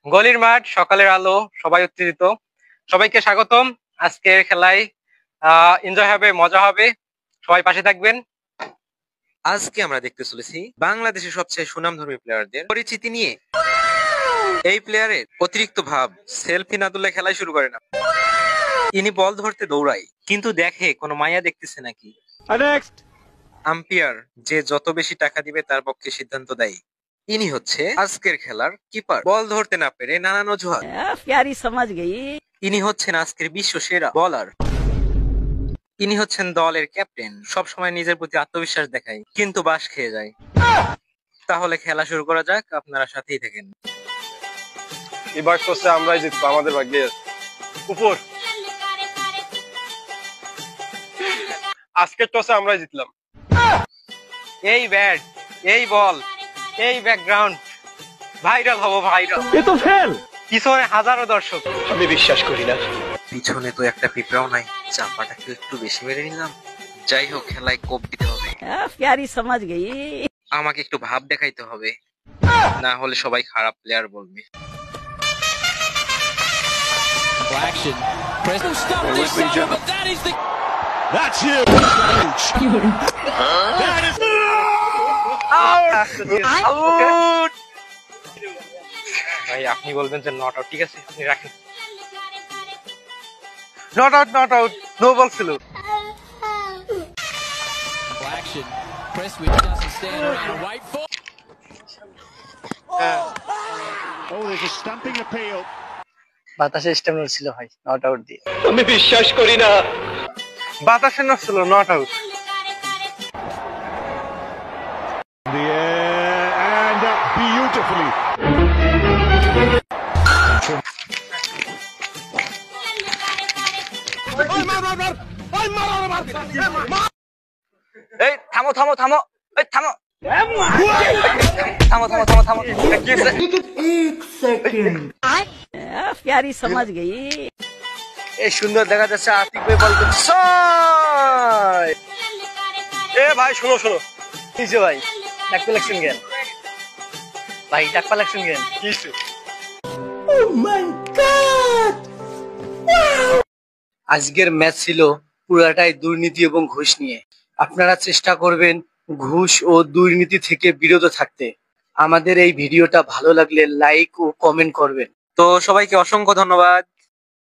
গলির মাঠ, সকালের আলো, সবাই উত্তেজিত। সবাইকে স্বাগতম আজকের খেলায়। এনজয় হবে, মজা হবে, সবাই পাশে থাকবেন। আজকে আমরা দেখতে চলেছি বাংলাদেশের সবচেয়ে সুনামধর্মী প্লেয়ারদের পরিচিতি নিয়ে। এই প্লেয়ারের অতিরিক্ত ভাব, সেলফি না তুললে খেলাই শুরু করে না। ইনি বল ধরতে দৌড়ায়, কিন্তু দেখে কোনো মায়া দেখতেছে নাকি। আম্পায়ার যে যত বেশি টাকা দিবে তার পক্ষে সিদ্ধান্ত দেয়। ইনি হচ্ছে আজকের খেলার কিপার। বল ধরতে না পেরে নানান অজুহাত। প্যারি সমাজ গই। ইনি হচ্ছেন আজকের বিশ্ব সেরা বলার। ইনি হচ্ছেন দলের ক্যাপ্টেন। সব সময় নিজের প্রতি আত্মবিশ্বাস দেখায়, কিন্তু বাস খেয়ে যায়। তাহলে খেলা শুরু করা যাক, আপনারা সাথেই থাকেন। এবার টসে আমরাই জিতবো, আমাদের ভাগ্যে উপর। আজকের টসে আমরাই জিতলাম। এই ব্যাট, এই বল, এই ব্যাকগ্রাউন্ড ভাইরাল হবো, ভাইরাল। এ তো ফেল। পিছনে হাজারো দর্শক। আমি বিশ্বাস করি না। পিছনে তো একটা পিঁপড়াও নাই। চাপাটাকে একটু বেশি মেরে নিলাম। যাই হোক, খেলায় কোপ দিতে হবে। প্যারি সমাজ গই। আমাকে একটু ভাব দেখাইতে হবে, না হলে সবাই খারাপ প্লেয়ার বলবে। ভাই আপনি বলবেন যে নট আউট, ঠিক আছে আপনি রাখেন। Not out, not out, no ball ছিল। বাতাসে স্ট্যামিনা ছিল ভাই, নট আউট দিয়ে। আমি বিশ্বাস করি না। বাতাসে নছিল, নট আউট। এই থামো থামো থামো, এই থামো থামো থামো থামো থামো। কি হয়েছে? প্যারি সমাজ গই। এই সুন্দর দেখা যাচ্ছে আতিক ভাই বল করছে। ছয়। এ ভাই শোনো শোনো, কিসে ভাই ডাক কালেকশন গেল ভাই, ডাক কালেকশন গেল কিসে? আজকের ম্যাচ ছিল পুরাটাই দুর্নীতি এবং ঘুষ নিয়ে। আপনারা চেষ্টা করবেন ঘুষ ও দুর্নীতি থেকে বিরত থাকতে। আমাদের এই ভিডিওটা ভালো লাগলে লাইক ও কমেন্ট করবেন। তো সবাইকে অসংখ্য ধন্যবাদ।